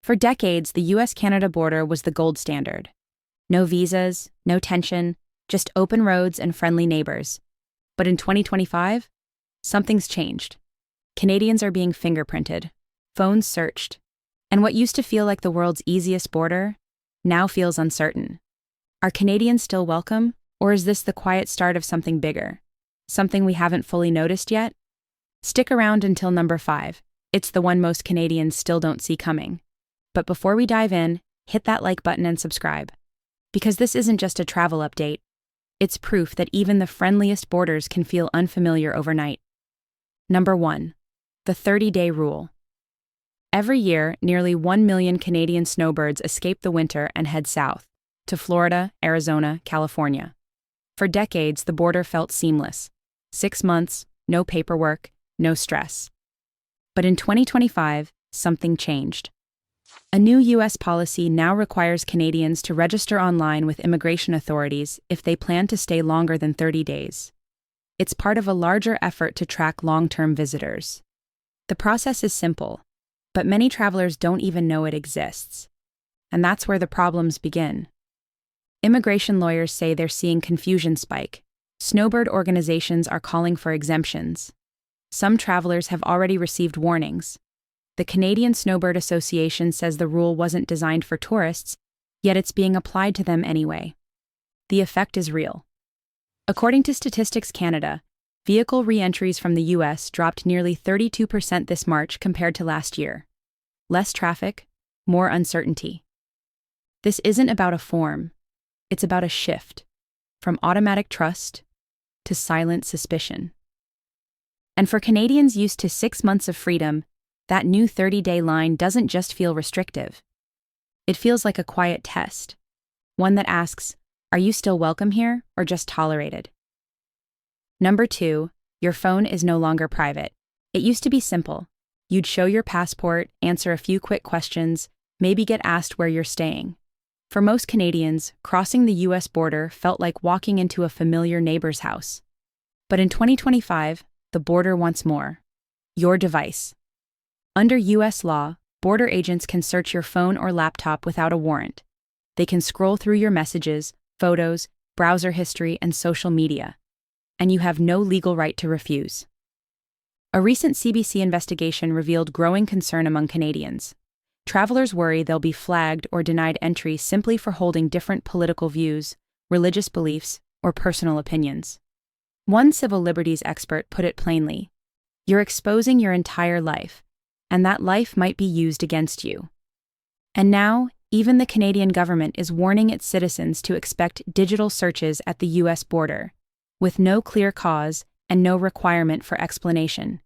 For decades, the US-Canada border was the gold standard. No visas, no tension, just open roads and friendly neighbors. But in 2025, something's changed. Canadians are being fingerprinted, phones searched, and what used to feel like the world's easiest border now feels uncertain. Are Canadians still welcome, or is this the quiet start of something bigger? Something we haven't fully noticed yet? Stick around until number 5. It's the one most Canadians still don't see coming. But before we dive in, hit that like button and subscribe. Because this isn't just a travel update, it's proof that even the friendliest borders can feel unfamiliar overnight. Number 1. The 30-day rule. Every year, nearly 1 million Canadian snowbirds escape the winter and head south, to Florida, Arizona, California. For decades, the border felt seamless. 6 months, no paperwork, no stress. But in 2025, something changed. A new U.S. policy now requires Canadians to register online with immigration authorities if they plan to stay longer than 30 days. It's part of a larger effort to track long-term visitors. The process is simple, but many travelers don't even know it exists. And that's where the problems begin. Immigration lawyers say they're seeing confusion spike. Snowbird organizations are calling for exemptions. Some travelers have already received warnings. The Canadian Snowbird Association says the rule wasn't designed for tourists, yet it's being applied to them anyway. The effect is real. According to Statistics Canada, vehicle re-entries from the U.S. dropped nearly 32% this March compared to last year. Less traffic, more uncertainty. This isn't about a form. It's about a shift, from automatic trust to silent suspicion. And for Canadians used to 6 months of freedom, that new 30-day line doesn't just feel restrictive. It feels like a quiet test, one that asks, are you still welcome here or just tolerated? Number 2, your phone is no longer private. It used to be simple. You'd show your passport, answer a few quick questions, maybe get asked where you're staying. For most Canadians, crossing the U.S. border felt like walking into a familiar neighbor's house. But in 2025, the border wants more. Your device. Under U.S. law, border agents can search your phone or laptop without a warrant. They can scroll through your messages, photos, browser history, and social media. And you have no legal right to refuse. A recent CBC investigation revealed growing concern among Canadians. Travelers worry they'll be flagged or denied entry simply for holding different political views, religious beliefs, or personal opinions. One civil liberties expert put it plainly: you're exposing your entire life, and that life might be used against you. And now, even the Canadian government is warning its citizens to expect digital searches at the U.S. border, with no clear cause and no requirement for explanation.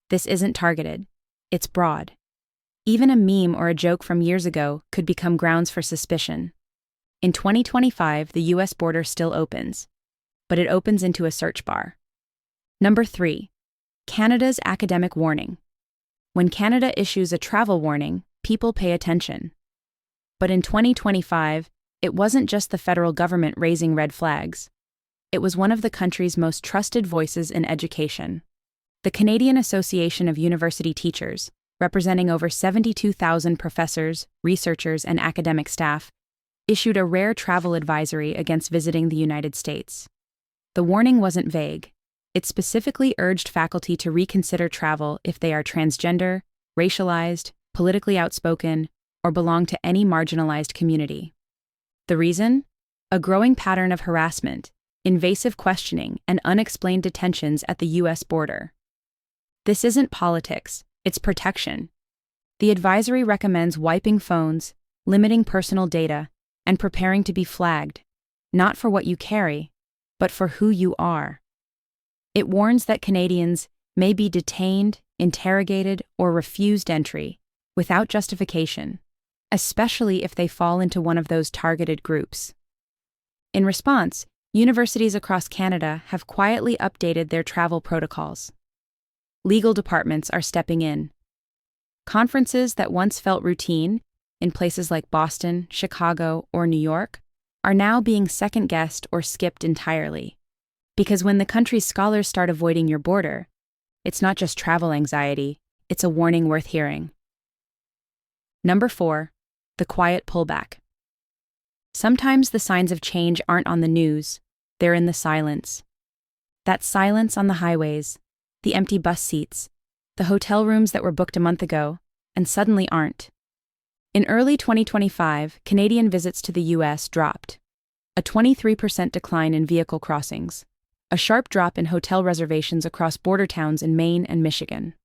This isn't targeted, it's broad. Even a meme or a joke from years ago could become grounds for suspicion. In 2025, the U.S. border still opens, but it opens into a search bar. Number 3, Canada's academic warning. When Canada issues a travel warning, people pay attention. But in 2025, it wasn't just the federal government raising red flags. It was one of the country's most trusted voices in education. The Canadian Association of University Teachers, representing over 72,000 professors, researchers, and academic staff, issued a rare travel advisory against visiting the United States. The warning wasn't vague. It specifically urged faculty to reconsider travel if they are transgender, racialized, politically outspoken, or belong to any marginalized community. The reason? A growing pattern of harassment, invasive questioning, and unexplained detentions at the U.S. border. This isn't politics, it's protection. The advisory recommends wiping phones, limiting personal data, and preparing to be flagged, not for what you carry, but for who you are. It warns that Canadians may be detained, interrogated, or refused entry without justification, especially if they fall into one of those targeted groups. In response, universities across Canada have quietly updated their travel protocols. Legal departments are stepping in. Conferences that once felt routine, in places like Boston, Chicago, or New York, are now being second-guessed or skipped entirely. Because when the country's scholars start avoiding your border, it's not just travel anxiety, it's a warning worth hearing. Number 4. The quiet pullback. Sometimes the signs of change aren't on the news, they're in the silence. That silence on the highways, the empty bus seats, the hotel rooms that were booked a month ago, and suddenly aren't. In early 2025, Canadian visits to the US dropped. A 23% decline in vehicle crossings. A sharp drop in hotel reservations across border towns in Maine and Michigan.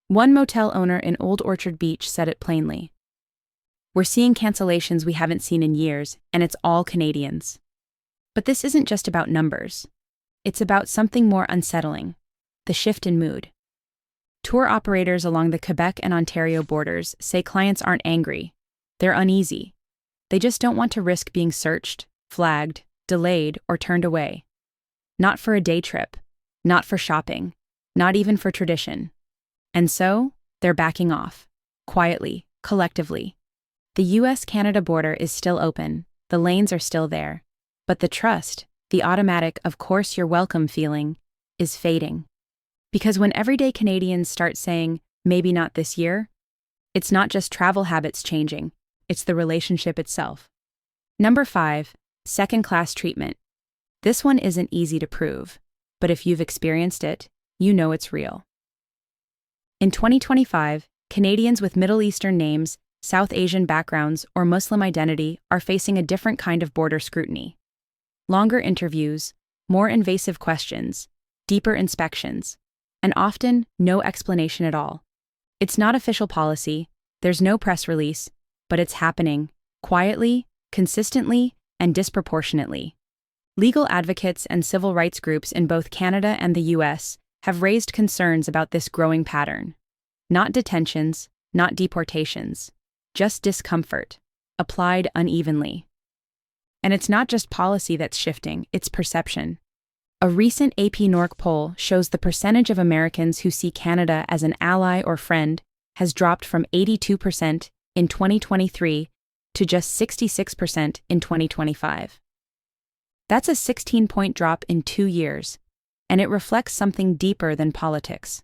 One motel owner in Old Orchard Beach said it plainly. We're seeing cancellations we haven't seen in years, and it's all Canadians. But this isn't just about numbers. It's about something more unsettling: the shift in mood. Tour operators along the Quebec and Ontario borders say clients aren't angry. They're uneasy. They just don't want to risk being searched, flagged, delayed, or turned away. Not for a day trip, not for shopping, not even for tradition. And so, they're backing off, quietly, collectively. The US-Canada border is still open, the lanes are still there, but the trust, the automatic "of course you're welcome" feeling, is fading. Because when everyday Canadians start saying, maybe not this year, it's not just travel habits changing, it's the relationship itself. Number 5, second-class treatment. This one isn't easy to prove, but if you've experienced it, you know it's real. In 2025, Canadians with Middle Eastern names, South Asian backgrounds, or Muslim identity are facing a different kind of border scrutiny. Longer interviews, more invasive questions, deeper inspections, and often no explanation at all. It's not official policy, there's no press release, but it's happening, quietly, consistently, and disproportionately. Legal advocates and civil rights groups in both Canada and the US have raised concerns about this growing pattern. Not detentions, not deportations, just discomfort, applied unevenly. And it's not just policy that's shifting, it's perception. A recent AP NORC poll shows the percentage of Americans who see Canada as an ally or friend has dropped from 82% in 2023 to just 66% in 2025. That's a 16-point drop in 2 years, and it reflects something deeper than politics.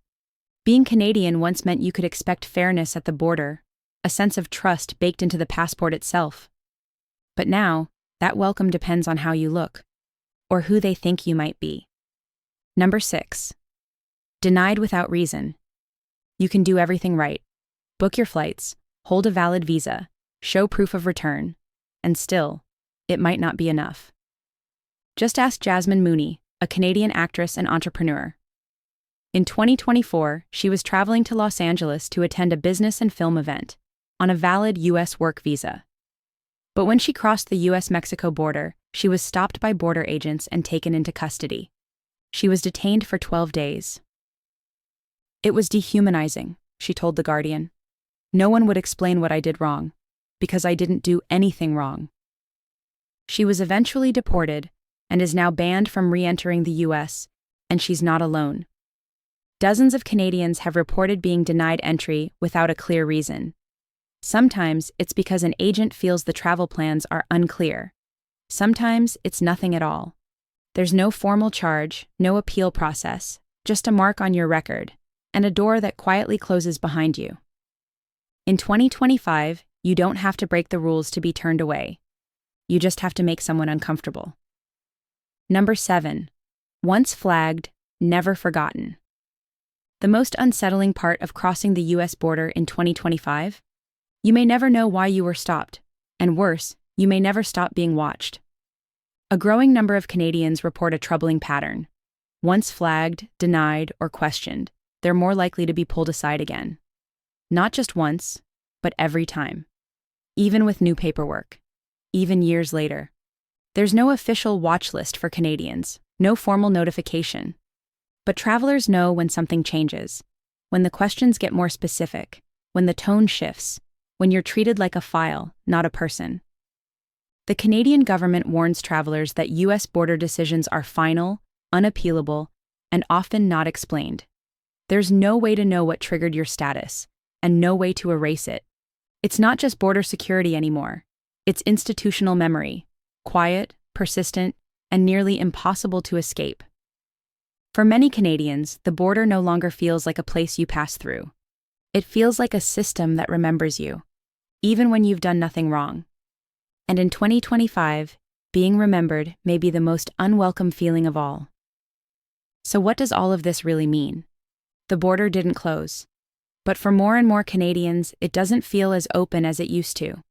Being Canadian once meant you could expect fairness at the border, a sense of trust baked into the passport itself. But now, that welcome depends on how you look, or who they think you might be. Number 6. Denied without reason. You can do everything right. Book your flights, hold a valid visa, show proof of return, and still, it might not be enough. Just ask Jasmine Mooney, a Canadian actress and entrepreneur. In 2024, she was traveling to Los Angeles to attend a business and film event on a valid U.S. work visa. But when she crossed the U.S.-Mexico border, she was stopped by border agents and taken into custody. She was detained for 12 days. It was dehumanizing, she told The Guardian. No one would explain what I did wrong, because I didn't do anything wrong. She was eventually deported and is now banned from re-entering the U.S., and she's not alone. Dozens of Canadians have reported being denied entry without a clear reason. Sometimes it's because an agent feels the travel plans are unclear. Sometimes it's nothing at all. There's no formal charge, no appeal process, just a mark on your record, and a door that quietly closes behind you. In 2025, you don't have to break the rules to be turned away. You just have to make someone uncomfortable. Number 7. Once flagged, never forgotten. The most unsettling part of crossing the U.S. border in 2025? You may never know why you were stopped, and worse, you may never stop being watched. A growing number of Canadians report a troubling pattern. Once flagged, denied, or questioned, they're more likely to be pulled aside again. Not just once, but every time. Even with new paperwork. Even years later. There's no official watch list for Canadians, no formal notification. But travelers know when something changes, when the questions get more specific, when the tone shifts, when you're treated like a file, not a person. The Canadian government warns travelers that U.S. border decisions are final, unappealable, and often not explained. There's no way to know what triggered your status, and no way to erase it. It's not just border security anymore. It's institutional memory, quiet, persistent, and nearly impossible to escape. For many Canadians, the border no longer feels like a place you pass through. It feels like a system that remembers you. even when you've done nothing wrong. And in 2025, being remembered may be the most unwelcome feeling of all. So what does all of this really mean? The border didn't close. But for more and more Canadians, it doesn't feel as open as it used to.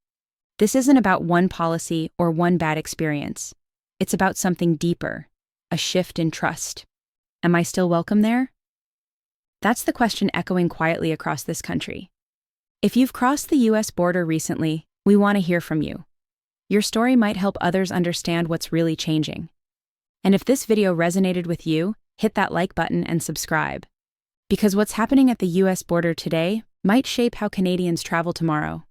This isn't about one policy or one bad experience. It's about something deeper, a shift in trust. Am I still welcome there? That's the question echoing quietly across this country. If you've crossed the US border recently, we want to hear from you. Your story might help others understand what's really changing. And if this video resonated with you, hit that like button and subscribe. Because what's happening at the US border today might shape how Canadians travel tomorrow.